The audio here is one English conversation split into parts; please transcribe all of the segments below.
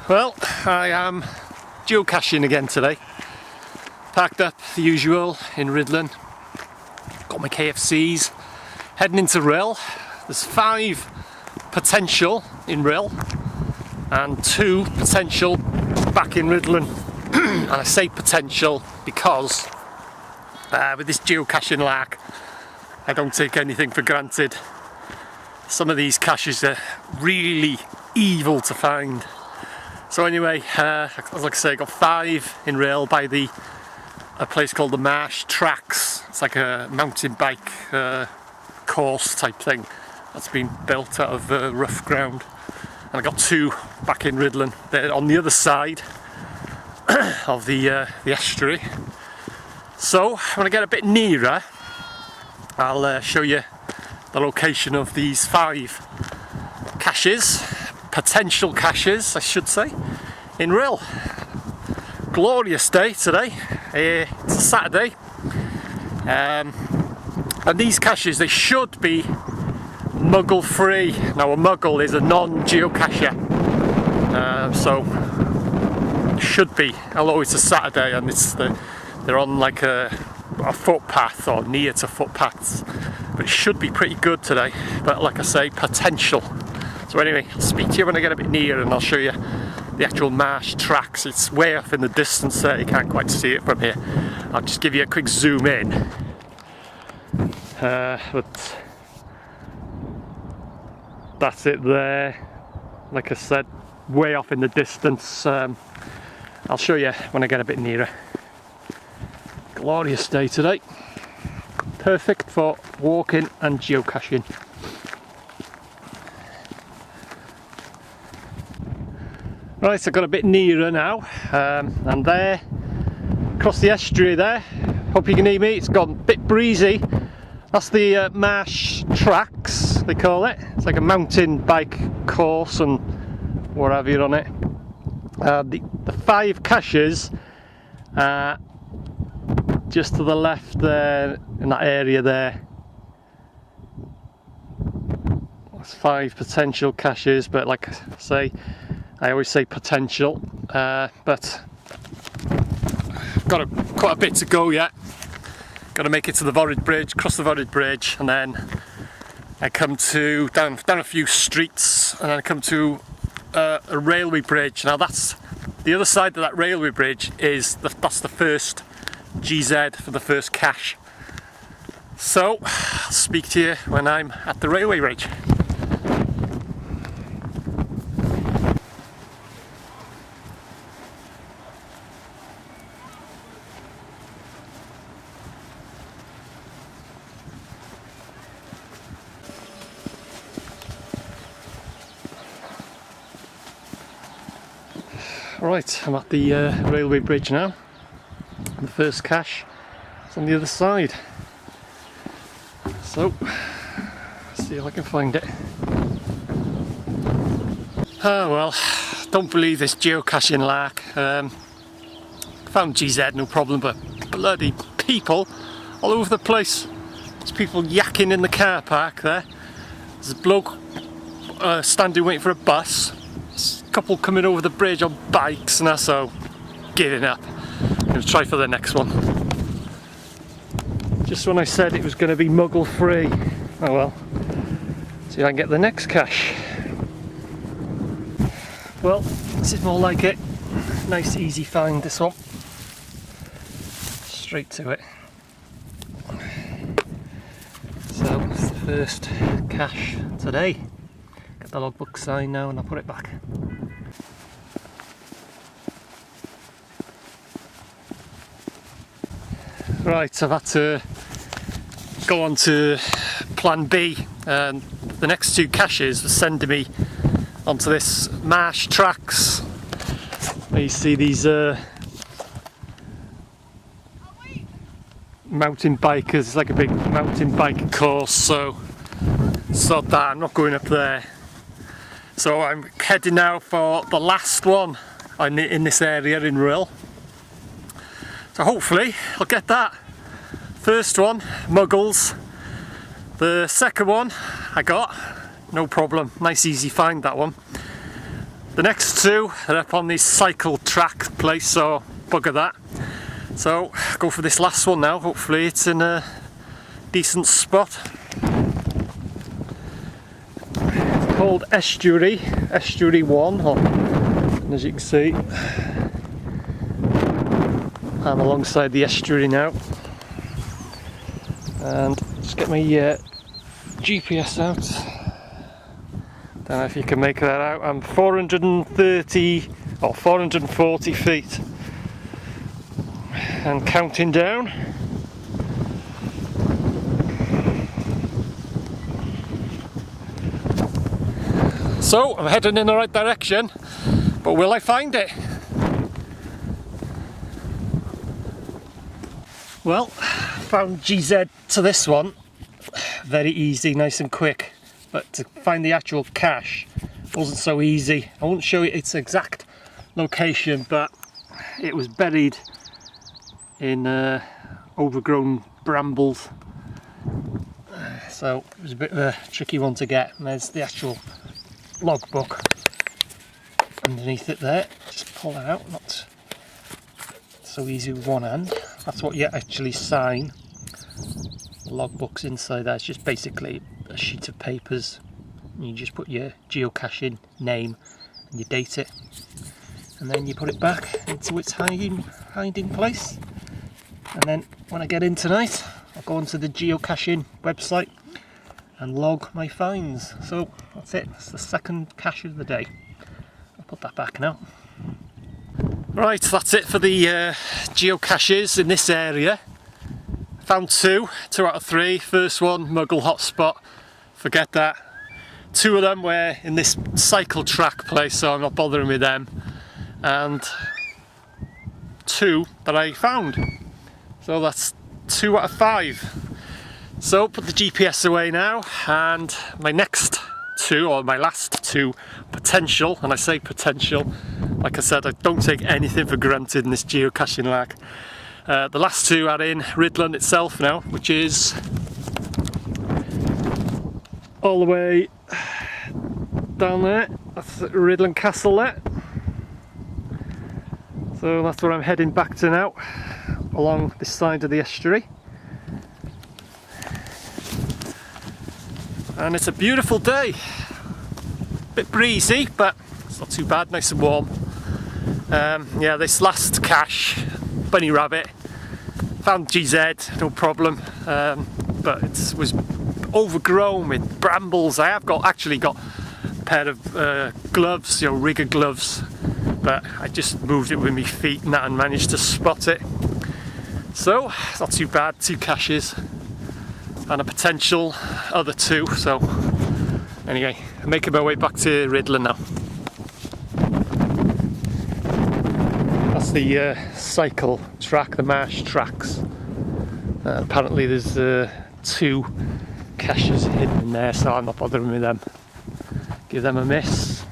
Well, I am geocaching again today. Packed up the usual in Rhuddlan. Got my KFCs. Heading into Rhyl. There's 5 potential in Rhyl and 2 potential back in Rhuddlan. And I say potential because with this geocaching lark, I don't take anything for granted. Some of these caches are really evil to find. So anyway, like I say, I got 5 in Rhyl by a place called the Marsh Tracks. It's like a mountain bike course type thing that's been built out of rough ground. And I got 2 back in Rhuddlan. They're on the other side of the estuary. So when I get a bit nearer, I'll show you the location of these 5 caches. Potential caches, I should say, in Rhyl. Glorious day today. It's a Saturday, and these caches, they should be muggle free. Now a muggle is a non-geocacher, so should be, although it's a Saturday and they're on like a footpath or near to footpaths, but it should be pretty good today. But like I say, potential. So anyway, I'll speak to you when I get a bit nearer and I'll show you the actual Marsh Tracks. It's way off in the distance there, you can't quite see it from here. I'll just give you a quick zoom in. But that's it there. Like I said, way off in the distance. I'll show you when I get a bit nearer. Glorious day today. Perfect for walking and geocaching. Right, I've got a bit nearer now, and there, across the estuary there, hope you can hear me, it's gone a bit breezy. That's the Marsh Tracks, they call it. It's like a mountain bike course and what have you on it. The 5 caches are just to the left there, in that area there. That's 5 potential caches, but like I say, I always say potential, but got quite a bit to go yet. Got to make it to the Rhuddlan Bridge, cross the Rhuddlan Bridge, and then I come to down a few streets, and then I come to a railway bridge. Now that's the other side of that railway bridge is that's the first GZ for the first cache. So I'll speak to you when I'm at the railway bridge. Right, I'm at the railway bridge now. The first cache is on the other side. So, let's see if I can find it. Oh well, don't believe this geocaching lark. Found GZ, no problem, but bloody people all over the place. There's people yakking in the car park there. There's a bloke standing waiting for a bus. Couple coming over the bridge on bikes and that's so giving up. I'm going to try for the next one. Just when I said it was going to be muggle free. Oh well. See if I can get the next cache. Well, this is more like it. Nice easy find, this one. Straight to it. So it's the first cache today. Get the logbook signed now and I'll put it back. Right, I've had to go on to plan B. The next 2 caches are sending me onto this Marsh Tracks. Where you see these mountain bikers. It's like a big mountain bike course, so sod that, I'm not going up there. So I'm heading now for the last one in this area in Rhyl. So hopefully I'll get that. First one, Muggles. The second one I got, no problem, nice easy find that one. The next two are up on this cycle track place, so bugger that. So go for this last one now. Hopefully it's in a decent spot. It's called Estuary 1, and as you can see I'm alongside the estuary now, and just get my GPS out. Don't know if you can make that out. I'm 430 or 440 feet and counting down. So I'm heading in the right direction, but will I find it? Well, found GZ to this one. Very easy, nice and quick. But to find the actual cache wasn't so easy. I won't show you its exact location, but it was buried in overgrown brambles. So it was a bit of a tricky one to get. And there's the actual logbook underneath it there. Just pull that out, not so easy with one hand. That's what you actually sign. The logbook's inside there. It's just basically a sheet of papers. You just put your geocaching name and you date it, and then you put it back into its hiding place. And then when I get in tonight, I'll go onto the geocaching website and log my finds. So that's it. That's the second cache of the day. I'll put that back now. Right, that's it for the geocaches in this area. Found two out of three. First one, Muggle hotspot, forget that. Two of them were in this cycle track place, so I'm not bothering with them. And two that I found. So that's 2 out of 5. So put the GPS away now, and my next two, or my last two, potential, and I say potential, like I said, I don't take anything for granted in this geocaching lag. The last two are in Rhuddlan itself now, which is all the way down there. That's Rhuddlan Castle there. So that's where I'm heading back to now, along this side of the estuary. And it's a beautiful day. Bit breezy, but it's not too bad, nice and warm. Yeah, this last cache, bunny rabbit, found GZ, no problem, but it was overgrown with brambles. I have actually got a pair of gloves, you know, rigger gloves, but I just moved it with my feet and that and managed to spot it. So it's not too bad, 2 caches and a potential other 2. So anyway, I'm making my way back to Rhuddlan now. That's the cycle track, the marsh tracks. Apparently there's 2 caches hidden in there, so I'm not bothering with them. Give them a miss.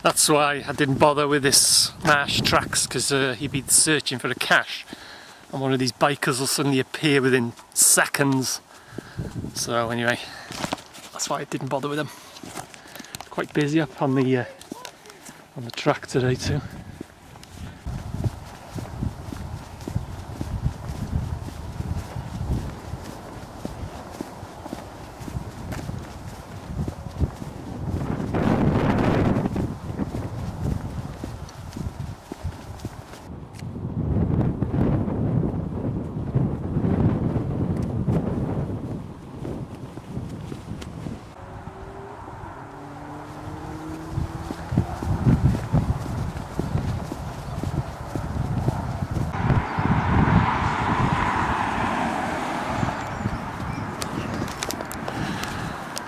That's why I didn't bother with this marsh tracks, because he'd be searching for a cache and one of these bikers will suddenly appear within seconds. So anyway, that's why I didn't bother with them. It's quite busy up on the track today too.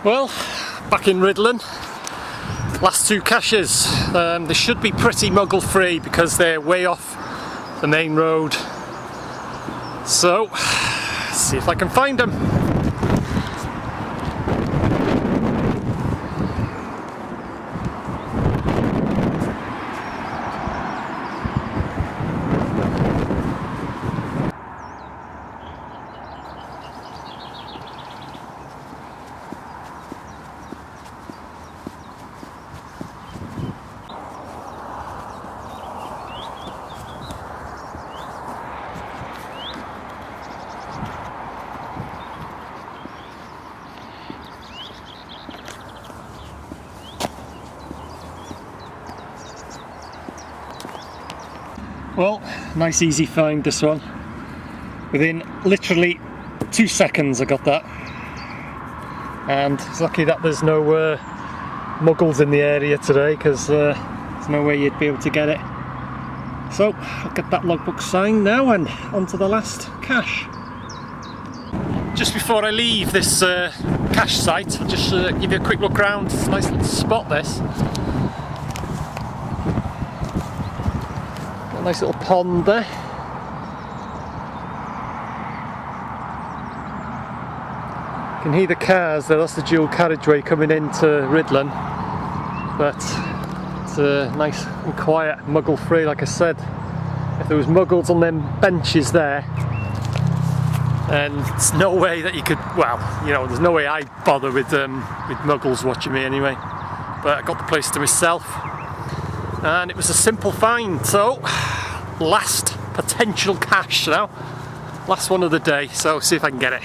Well, back in Rhuddlan. Last two caches. They should be pretty muggle free because they're way off the main road. So, see if I can find them. Well, nice easy find this one. Within literally 2 seconds I got that. And it's lucky that there's no muggles in the area today, because there's no way you'd be able to get it. So I'll get that logbook signed now and on to the last cache. Just before I leave this cache site, I'll just give you a quick look around. It's a nice little spot, this. Nice little pond there. You can hear the cars there, that's the dual carriageway coming into Rhuddlan. But it's nice and quiet, muggle free, like I said. If there was muggles on them benches there, and there's no way that you could, well, you know, there's no way I'd bother with muggles watching me anyway. But I got the place to myself. And it was a simple find, so last potential cache now, last one of the day, so see if I can get it.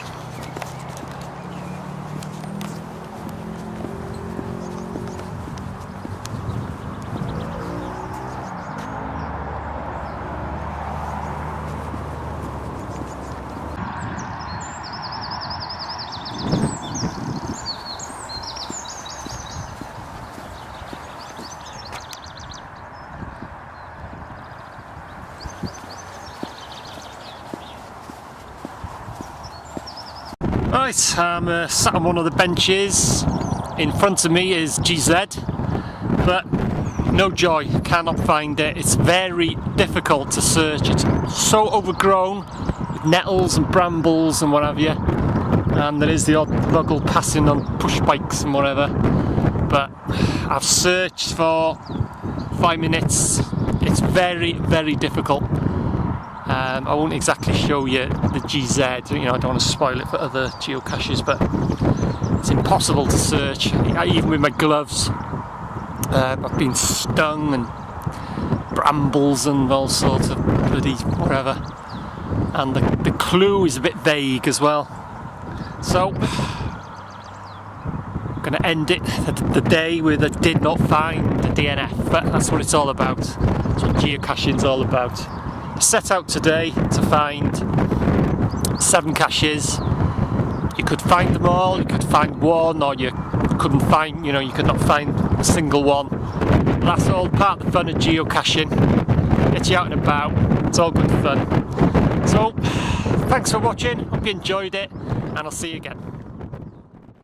Right, I'm sat on one of the benches. In front of me is GZ, but no joy, cannot find it. It's very difficult to search. It's so overgrown with nettles and brambles and what have you. And there is the odd muggle passing on push bikes and whatever. But I've searched for 5 minutes. It's very, very difficult. I won't exactly show you the GZ, you know, I don't want to spoil it for other geocaches, but it's impossible to search, even with my gloves. I've been stung and brambles and all sorts of bloody whatever, and the clue is a bit vague as well. So I'm going to end it the day with a did not find the DNF, but that's what it's all about. That's what geocaching's all about. Set out today to find 7 caches. You could find them all, you could find one, or you couldn't find, you know, you could not find a single one. But that's all part of the fun of geocaching. Get you out and about, it's all good fun. So, thanks for watching, hope you enjoyed it, and I'll see you again.